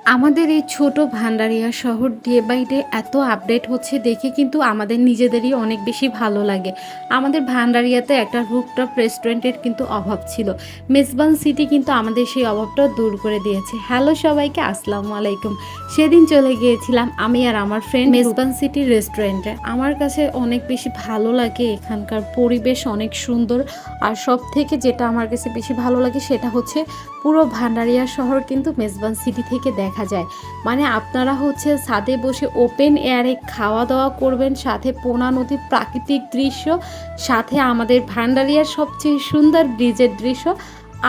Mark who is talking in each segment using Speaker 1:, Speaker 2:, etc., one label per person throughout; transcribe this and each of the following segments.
Speaker 1: আমাদের এই ছোট ভান্ডারিয়া শহর ডে বাই ডে এত আপডেট হচ্ছে দেখে কিন্তু আমাদের নিজেদেরই অনেক বেশি ভালো লাগে। আমাদের ভান্ডারিয়াতে একটা রুফটপ রেস্টুরেন্টের কিন্তু অভাব ছিল। মেজবান সিটি কিন্তু আমাদের সেই অভাবটা দূর করে দিয়েছে। হ্যালো সবাইকে, আসসালামু আলাইকুম। সেদিন চলে গিয়েছিলাম আমি আর আমার ফ্রেন্ড মেজবান সিটির রেস্টুরেন্টে। আমার কাছে অনেক বেশি ভালো লাগে, এখানকার পরিবেশ অনেক সুন্দর। আর সব থেকে যেটা আমার কাছে বেশি ভালো লাগে সেটা হচ্ছে পুরো ভান্ডারিয়া শহর কিন্তু মেজবান সিটি থেকে দেখা যায়। মানে আপনারা হচ্ছে ছাদে বসে ওপেন এয়ারে খাওয়া দাওয়া করবেন, সাথে পোনা নদীর প্রাকৃতিক দৃশ্য, সাথে আমাদের ভান্ডারিয়ার সবচেয়ে সুন্দর ব্রিজের দৃশ্য,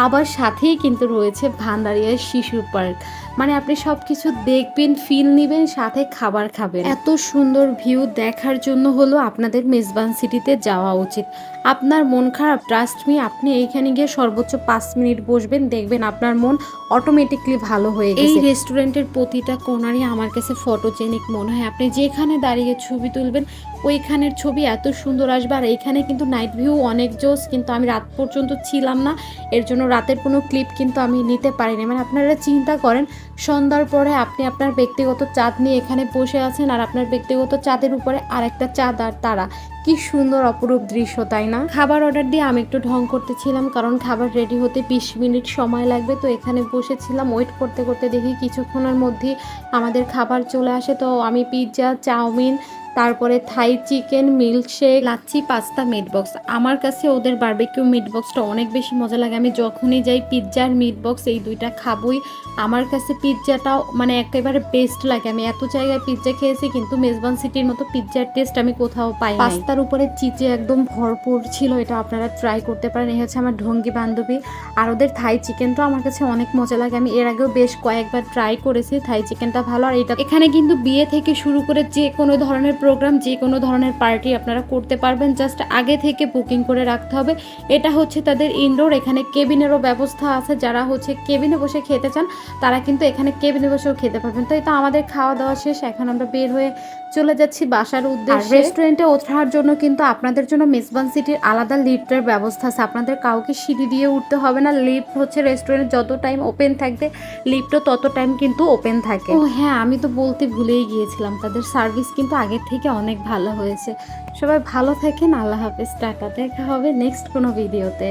Speaker 1: আবার সাথেই কিন্তু রয়েছে ভান্ডারিয়ার শিশু পার্ক। মানে আপনি সব কিছু দেখবেন, ফিল নেবেন, সাথে খাবার খাবেন। এত সুন্দর ভিউ দেখার জন্য হলো আপনাদের মেজবান সিটিতে যাওয়া উচিত। আপনার মন খারাপ, ট্রাস্ট মি, আপনি এইখানে গিয়ে সর্বোচ্চ 5 মিনিট বসবেন, দেখবেন আপনার মন অটোমেটিকলি ভালো হয়ে গেছে। এই রেস্টুরেন্টের প্রতিটা কোণারই আমার কাছে ফটোজেনিক মনে হয়। আপনি যেখানে দাঁড়িয়ে ছবি তুলবেন ওইখানের ছবি এত সুন্দর আসবে। আর এইখানে কিন্তু নাইট ভিউ অনেক জোস, কিন্তু আমি রাত পর্যন্ত ছিলাম না, এর জন্য রাতের কোনো ক্লিপ কিন্তু আমি নিতে পারিনি। মানে আপনারা চিন্তা করেন, সন্ধ্যার পরে আপনি আপনার ব্যক্তিগত চাঁদ নিয়ে এখানে বসে আছেন, আর আপনার ব্যক্তিগত চাঁদের উপরে আরেকটা চাঁদ আর তারা, কি সুন্দর অপরূপ দৃশ্য, তাই না? খাবার অর্ডার দিয়ে আমি একটু ঢং করতেছিলাম, কারণ খাবার রেডি হতে 20 মিনিট সময় লাগবে। তো এখানে বসেছিলাম, ওয়েট করতে করতে দেখি কিছুক্ষণের মধ্যেই আমাদের খাবার চলে আসে। তো আমি পিৎজা, চাউমিন, তারপরে থাই chicken, milkshake, lassi, pasta, meat box. আমার কাছে ওদের বারবিকিউ মিট বক্সটা অনেক বেশি মজা লাগে। আমি যখনই যাই পিৎজা আর মিট বক্স এই দুইটা খাবই। আমার কাছে পিৎজাটাও মানে একেবারে বেস্ট লাগে। আমি এত জায়গায় পিৎজা খেয়েছি, কিন্তু মেজবান সিটির মতো পিৎজার টেস্ট আমি কোথাও পাই নাই। পাস্তার উপরে চিজে একদম ভরপুর ছিল, এটা আপনারা ট্রাই করতে পারেন। এই হচ্ছে আমার ঢঙ্গি বান্ধবী। আর ওদের থাই চিকেনটাও আমার কাছে অনেক মজা লাগে। আমি এর আগেও বেশ কয়েকবার ট্রাই করেছি, থাই চিকেনটা ভালো। আর এটা এখানে কিন্তু বিয়ে থেকে শুরু করে যে কোনো ধরনের প্রোগ্রাম, যে কোনো ধরনের পার্টি আপনারা করতে পারবেন, জাস্ট আগে থেকে বুকিং করে রাখতে হবে। এটা হচ্ছে তাদের ইনডোর, এখানে কেবিনেরও ব্যবস্থা আছে। যারা হচ্ছে কেবিনে বসে খেতে চান তারা কিন্তু এখানে কেবিনে বসেও খেতে পারবেন। তো এটা আমাদের খাওয়া দাওয়া শেষ, এখন আমরা বের হয়ে চলে যাচ্ছি বাসার উদ্দেশ্যে। রেস্টুরেন্টে ওঠার জন্য কিন্তু আপনাদের জন্য মেজবান সিটির আলাদা লিফটের ব্যবস্থা আছে। আপনাদের কাউকে সিঁড়ি দিয়ে উঠতে হবে না। লিফট হচ্ছে রেস্টুরেন্ট যত টাইম ওপেন থাকবে, লিফটও তত টাইম কিন্তু ওপেন থাকে। ও হ্যাঁ, আমি তো বলতে ভুলেই গিয়েছিলাম, তাদের সার্ভিস কিন্তু আগের থেকে অনেক ভালো হয়েছে। সবাই ভালো থাকেন, আল্লাহ হাফেজ, টাটা। দেখা হবে নেক্সট কোনো ভিডিওতে।